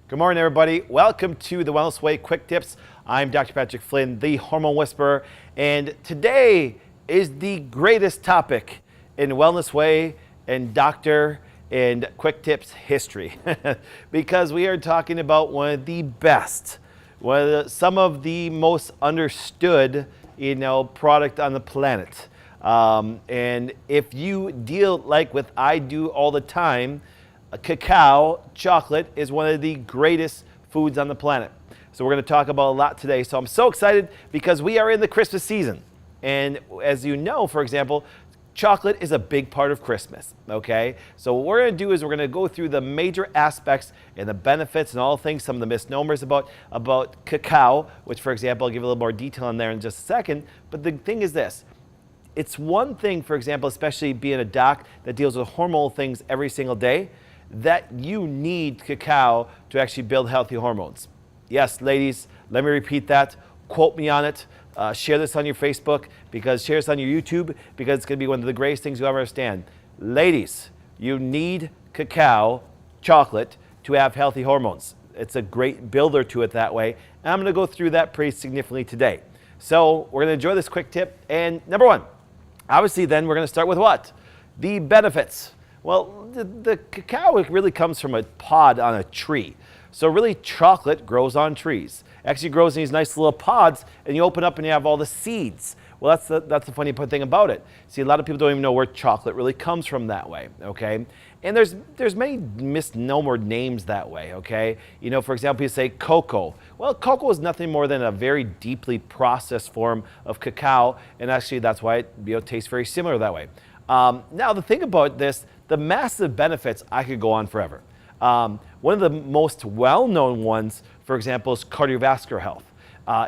Good morning, everybody. Welcome to the Wellness Way Quick Tips. I'm Dr. Patrick Flynn, the Hormone Whisperer, and today is the greatest topic in Wellness Way and Doctor and Quick Tips history because we are talking about one of the best, some of the most understood, product on the planet. And if you deal like with I do all the time, cacao, chocolate is one of the greatest foods on the planet. So we're going to talk about a lot today. So I'm so excited because we are in the Christmas season. And as you know, for example, chocolate is a big part of Christmas, okay? So what we're going to do is we're going to go through the major aspects and the benefits and all things, some of the misnomers about cacao, which, for example, I'll give a little more detail on there in just a second. But the thing is this. It's one thing, for example, especially being a doc that deals with hormonal things every single day, that you need cacao to actually build healthy hormones. Yes, ladies, let me repeat that. Quote me on it. Share this on your Facebook, share this on your YouTube, because it's going to be one of the greatest things you'll ever understand. Ladies, you need cacao, chocolate, to have healthy hormones. It's a great builder to it that way. And I'm going to go through that pretty significantly today. So we're going to enjoy this quick tip. And number one, obviously then we're going to start with what? The benefits. Well, the cacao really comes from a pod on a tree. So really chocolate grows on trees. Actually grows in these nice little pods, and you open up and you have all the seeds. Well, that's the funny thing about it. See, a lot of people don't even know where chocolate really comes from that way, okay? And there's many misnomer names that way, okay? For example, you say cocoa. Well, cocoa is nothing more than a very deeply processed form of cacao, and actually that's why it tastes very similar that way. Now, the thing about this, the massive benefits, I could go on forever. One of the most well-known ones, for example, is cardiovascular health.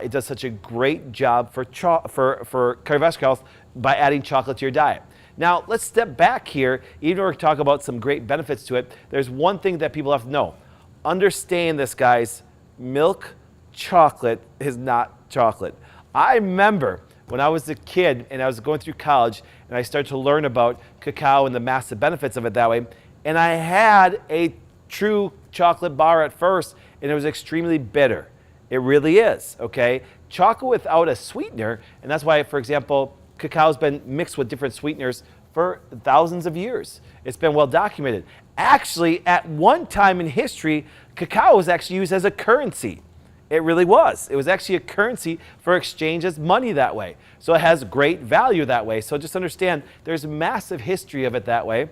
It does such a great job for cardiovascular health by adding chocolate to your diet. Now, let's step back here. Even though we're talking about some great benefits to it, there's one thing that people have to know. Understand this, guys. Milk chocolate is not chocolate. I remember when I was a kid and I was going through college and I started to learn about cacao and the massive benefits of it that way, and I had a true chocolate bar at first, and it was extremely bitter. It really is, okay? Chocolate without a sweetener, and that's why, for example, cacao's been mixed with different sweeteners for thousands of years. It's been well documented. Actually, at one time in history, cacao was actually used as a currency. It really was. It was actually a currency for exchange as money that way. So it has great value that way. So just understand there's a massive history of it that way.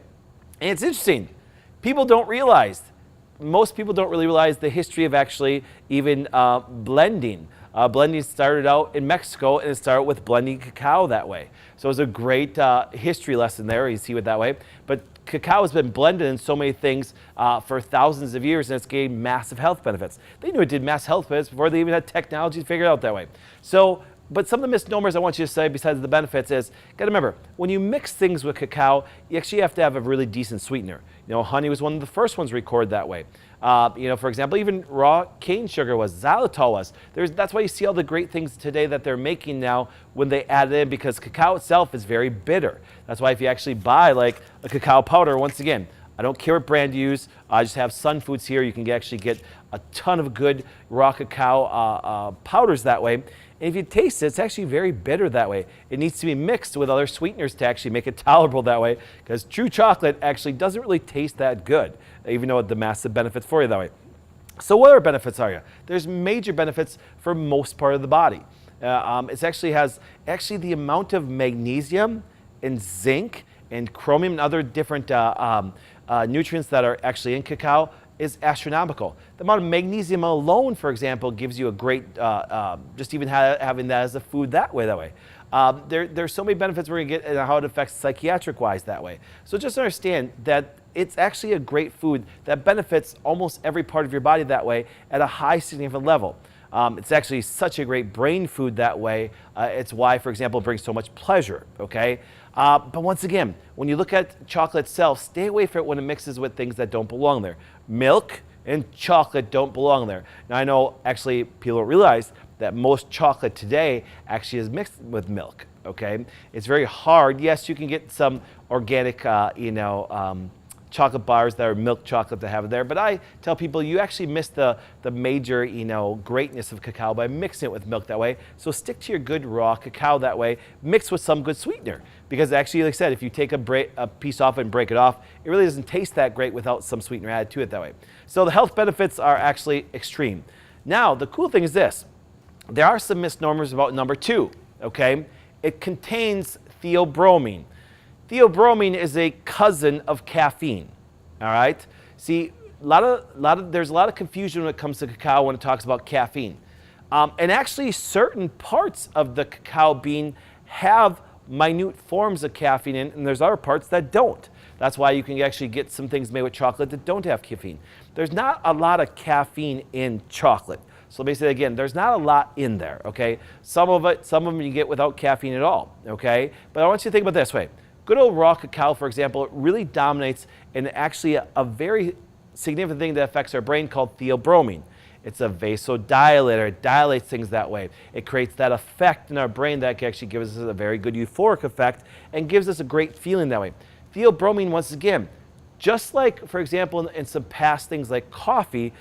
And it's interesting. People don't realize, most people don't really realize the history of actually even blending. Blending started out in Mexico, and it started with blending cacao that way. So it was a great history lesson there. You see it that way. But cacao has been blended in so many things for thousands of years, and it's gained massive health benefits. They knew it did massive health benefits before they even had technology to figure it out that way. So, but some of the misnomers I want you to say besides the benefits is, got to remember, when you mix things with cacao, you actually have to have a really decent sweetener. Honey was one of the first ones recorded that way. For example, even raw cane sugar was, xylitol was. That's why you see all the great things today that they're making now when they add it in, because cacao itself is very bitter. That's why if you actually buy like a cacao powder, once again, I don't care what brand you use. I just have Sun Foods here. You can actually get a ton of good raw cacao powders that way. And if you taste it, it's actually very bitter that way. It needs to be mixed with other sweeteners to actually make it tolerable that way, because true chocolate actually doesn't really taste that good, even though the massive benefits for you that way. So what other benefits are you? There's major benefits for most part of the body. It actually has the amount of magnesium and zinc and chromium and other different nutrients that are actually in cacao is astronomical. The amount of magnesium alone, for example, gives you a great, just even having that as a food that way. There's so many benefits we're going to get and how it affects psychiatric-wise that way. So just understand that it's actually a great food that benefits almost every part of your body that way at a high significant level. It's actually such a great brain food that way. It's why, for example, it brings so much pleasure, okay? But once again, when you look at chocolate itself, stay away from it when it mixes with things that don't belong there. Milk and chocolate don't belong there. Now I know actually people don't realize that most chocolate today actually is mixed with milk, okay? It's very hard. Yes, you can get some organic, chocolate bars that are milk chocolate to have it there. But I tell people you actually miss the major, greatness of cacao by mixing it with milk that way. So stick to your good raw cacao that way, mixed with some good sweetener. Because actually, like I said, if you take a piece off and break it off, it really doesn't taste that great without some sweetener added to it that way. So the health benefits are actually extreme. Now, the cool thing is this. There are some misnomers about number 2, okay? It contains theobromine. Theobromine is a cousin of caffeine, all right? See, there's a lot of confusion when it comes to cacao when it talks about caffeine. And actually, certain parts of the cacao bean have minute forms of caffeine in, and there's other parts that don't. That's why you can actually get some things made with chocolate that don't have caffeine. There's not a lot of caffeine in chocolate. So let me say that again, there's not a lot in there, okay? Some of them you get without caffeine at all, okay? But I want you to think about it this way. Good old raw cacao, for example, it really dominates in actually a very significant thing that affects our brain called theobromine. It's a vasodilator. It dilates things that way. It creates that effect in our brain that actually gives us a very good euphoric effect and gives us a great feeling that way. Theobromine, once again, just like, for example, in some past things like coffee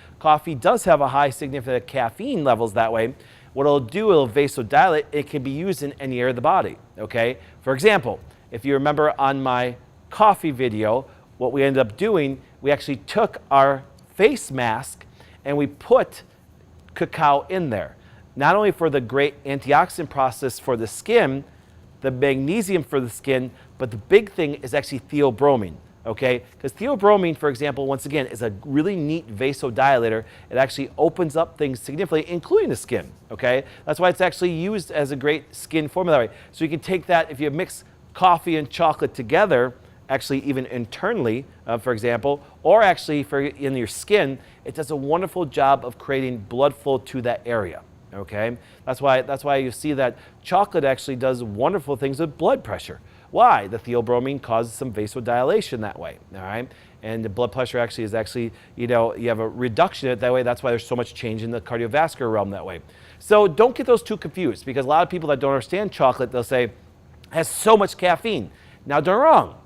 does have a high significant caffeine levels that way. What it'll do, it'll vasodilate. It can be used in any area of the body, okay? For example, if you remember on my coffee video, what we ended up doing, we actually took our face mask and we put cacao in there. Not only for the great antioxidant process for the skin, the magnesium for the skin, but the big thing is actually theobromine, okay? Because theobromine, for example, once again, is a really neat vasodilator. It actually opens up things significantly, including the skin, okay? That's why it's actually used as a great skin formula. So you can take that, if you mix coffee and chocolate together, actually even internally, for example, or actually in your skin, it does a wonderful job of creating blood flow to that area, okay? That's why you see that chocolate actually does wonderful things with blood pressure. Why? The theobromine causes some vasodilation that way, all right? And the blood pressure actually is you have a reduction in it that way. That's why there's so much change in the cardiovascular realm that way. So don't get those two confused, because a lot of people that don't understand chocolate, they'll say, it has so much caffeine. Now, they're wrong.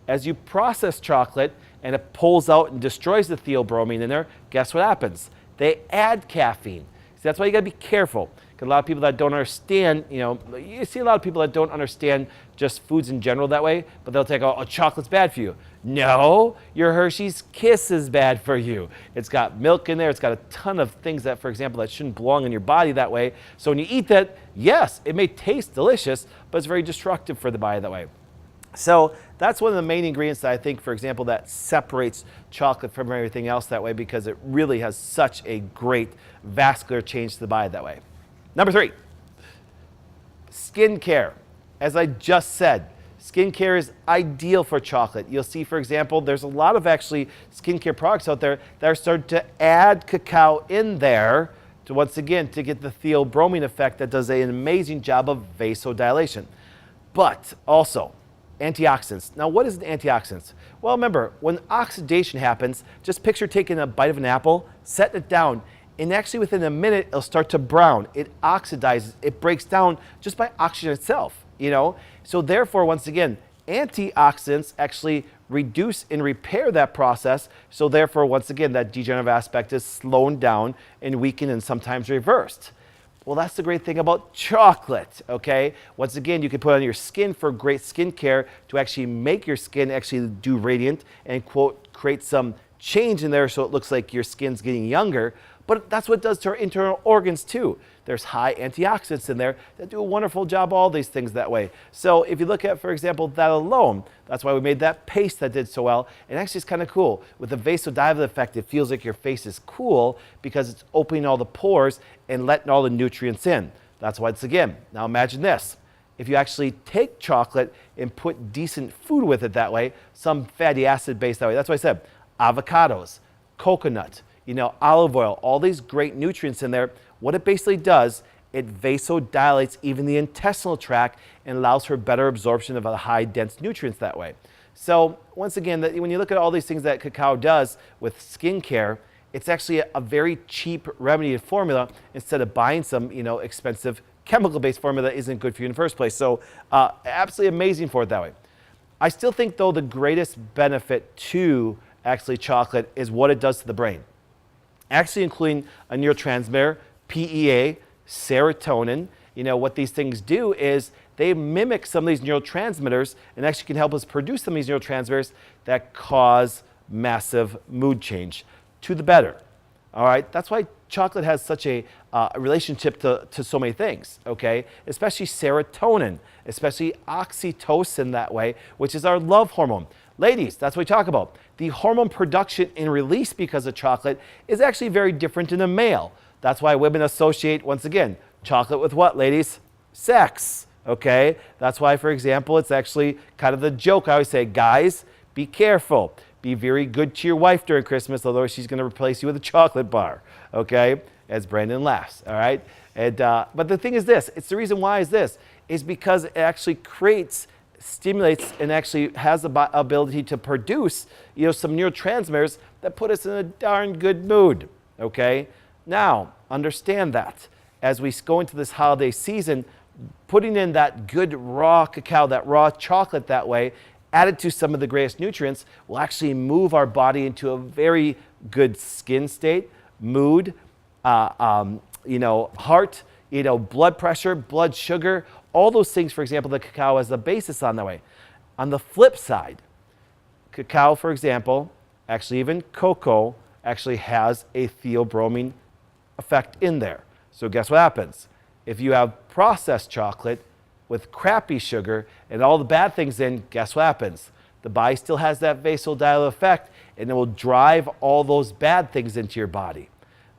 As you process chocolate and it pulls out and destroys the theobromine in there, guess what happens? They add caffeine. See, that's why you got to be careful. Because a lot of people that don't understand, you see a lot of people that don't understand just foods in general that way, but they'll take, oh, chocolate's bad for you. No, your Hershey's Kiss is bad for you. It's got milk in there. It's got a ton of things that, for example, that shouldn't belong in your body that way. So when you eat that, yes, it may taste delicious, but it's very destructive for the body that way. So that's one of the main ingredients that I think, for example, that separates chocolate from everything else that way, because it really has such a great vascular change to the body that way. Number 3, skincare. As I just said, skincare is ideal for chocolate. You'll see, for example, there's a lot of actually skincare products out there that are starting to add cacao in there to, once again, to get the theobromine effect that does an amazing job of vasodilation. But also, antioxidants. Now, what is an antioxidant? Well, remember, when oxidation happens, just picture taking a bite of an apple, setting it down, and actually within a minute, it'll start to brown. It oxidizes. It breaks down just by oxygen itself, So therefore, once again, antioxidants actually reduce and repair that process. So therefore, once again, that degenerative aspect is slowed down and weakened and sometimes reversed. Well, that's the great thing about chocolate, okay? Once again, you can put it on your skin for great skincare to actually make your skin actually do radiant and, quote, create some change in there so it looks like your skin's getting younger. But that's what it does to our internal organs too. There's high antioxidants in there that do a wonderful job all these things that way. So if you look at, for example, that alone, that's why we made that paste that did so well. And actually it's kind of cool. With the vasodilative effect, it feels like your face is cool because it's opening all the pores and letting all the nutrients in. That's why it's, again, now imagine this. If you actually take chocolate and put decent food with it that way, some fatty acid based that way, that's why I said avocados, coconut, olive oil, all these great nutrients in there. What it basically does, it vasodilates even the intestinal tract and allows for better absorption of the high dense nutrients that way. So once again, when you look at all these things that cacao does with skincare, it's actually a very cheap remedy and formula instead of buying some expensive chemical-based formula that isn't good for you in the first place. So absolutely amazing for it that way. I still think, though, the greatest benefit to actually chocolate is what it does to the brain. Actually including a neurotransmitter, PEA, serotonin. What these things do is they mimic some of these neurotransmitters and actually can help us produce some of these neurotransmitters that cause massive mood change to the better. All right, that's why chocolate has such a relationship to so many things, okay? Especially serotonin, especially oxytocin that way, which is our love hormone. Ladies, that's what we talk about. The hormone production and release because of chocolate is actually very different in a male. That's why women associate, once again, chocolate with what, ladies? Sex, okay? That's why, for example, it's actually kind of the joke. I always say, guys, be careful. Be very good to your wife during Christmas, although she's going to replace you with a chocolate bar, okay? As Brandon laughs, all right? And, but the thing is this, it's the reason why is because it actually stimulates and actually has the ability to produce, some neurotransmitters that put us in a darn good mood, okay? Now, understand that as we go into this holiday season, putting in that good raw cacao, that raw chocolate that way, added to some of the greatest nutrients, will actually move our body into a very good skin state, mood, heart, blood pressure, blood sugar, all those things, for example, the cacao has a basis on that way. On the flip side, cacao, for example, actually even cocoa, actually has a theobromine effect in there. So guess what happens? If you have processed chocolate with crappy sugar and all the bad things in, guess what happens? The body still has that vasodilator effect, and it will drive all those bad things into your body.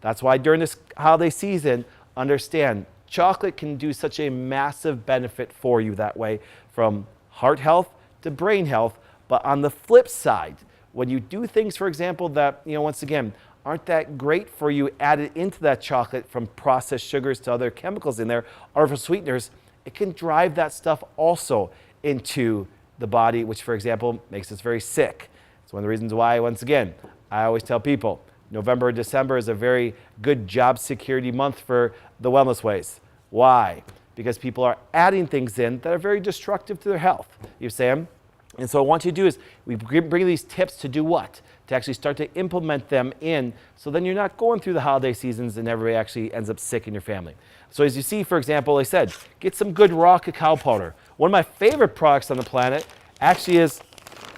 That's why during this holiday season, understand, chocolate can do such a massive benefit for you that way, from heart health to brain health. But on the flip side, when you do things, for example, that, once again, aren't that great for you added into that chocolate from processed sugars to other chemicals in there, artificial sweeteners, it can drive that stuff also into the body, which, for example, makes us very sick. It's one of the reasons why, once again, I always tell people, November and December is a very good job security month for the wellness ways. Why? Because people are adding things in that are very destructive to their health. You see them? And so what I want you to do is we bring these tips to do what? To actually start to implement them in, so then you're not going through the holiday seasons and everybody actually ends up sick in your family. So as you see, for example, I said, get some good raw cacao powder. One of my favorite products on the planet actually is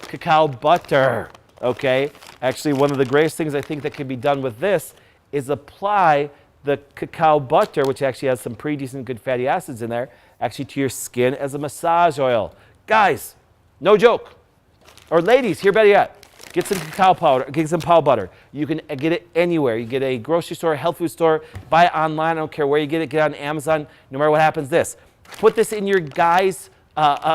cacao butter, okay? Actually, one of the greatest things I think that can be done with this is apply the cacao butter, which actually has some pretty decent good fatty acids in there, actually to your skin as a massage oil. Guys, no joke. Or ladies, here better yet, get some cacao powder, get some cacao butter. You can get it anywhere. You get a grocery store, a health food store, buy it online. I don't care where you get it on Amazon. No matter what happens, put this in your guys'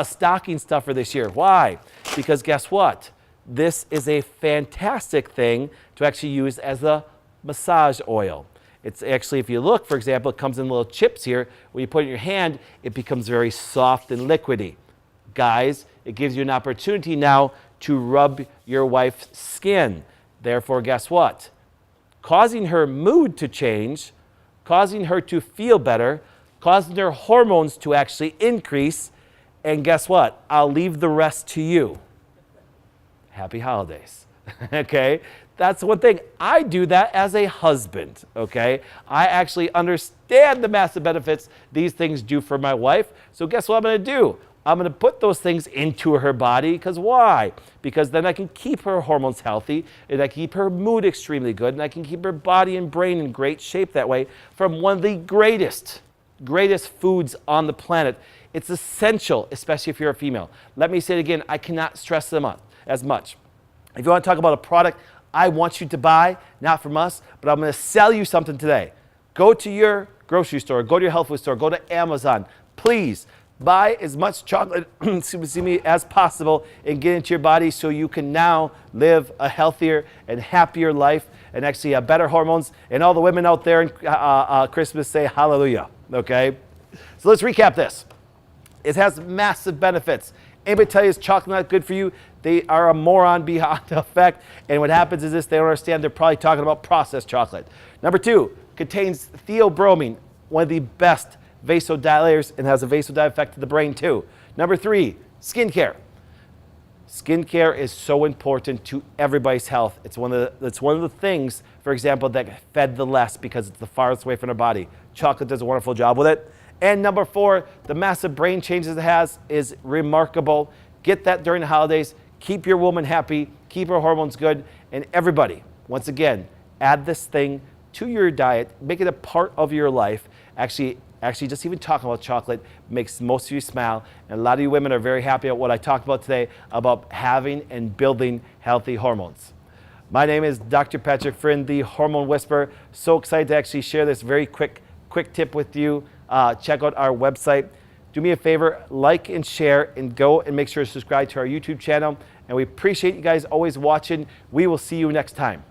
stocking stuffer this year. Why? Because guess what? This is a fantastic thing to actually use as a massage oil. It's actually, if you look, for example, it comes in little chips here. When you put it in your hand, it becomes very soft and liquidy. Guys, it gives you an opportunity now to rub your wife's skin. Therefore, guess what? Causing her mood to change, causing her to feel better, causing her hormones to actually increase. And guess what? I'll leave the rest to you. Happy holidays. Okay? That's one thing. I do that as a husband. Okay? I actually understand the massive benefits these things do for my wife. So guess what I'm going to do? I'm going to put those things into her body. Because why? Because then I can keep her hormones healthy, and I can keep her mood extremely good, and I can keep her body and brain in great shape that way from one of the greatest foods on the planet. It's essential, especially if you're a female. Let me say it again. I cannot stress them up as much. If you want to talk about a product I want you to buy, not from us, but I'm going to sell you something today. Go to your grocery store, go to your health food store, go to Amazon. Please buy as much chocolate as possible and get into your body so you can now live a healthier and happier life and actually have better hormones. And all the women out there in Christmas say hallelujah, okay? So let's recap this. It has massive benefits. Anybody tell you it's chocolate not good for you, they are a moron beyond effect. And what happens is this, they don't understand, they're probably talking about processed chocolate. Number 2, contains theobromine, one of the best vasodilators, and has a vasodilator effect to the brain too. Number 3, skincare. Skincare is so important to everybody's health. It's one of the things, for example, that fed the less because it's the farthest away from our body. Chocolate does a wonderful job with it. And number 4, the massive brain changes it has is remarkable. Get that during the holidays. Keep your woman happy. Keep her hormones good. And everybody, once again, add this thing to your diet. Make it a part of your life. Actually, just even talking about chocolate makes most of you smile. And a lot of you women are very happy at what I talked about today about having and building healthy hormones. My name is Dr. Patrick Friend, the Hormone Whisperer. So excited to actually share this very quick tip with you. Check out our website. Do me a favor, like and share, and go and make sure to subscribe to our YouTube channel. And we appreciate you guys always watching. We will see you next time.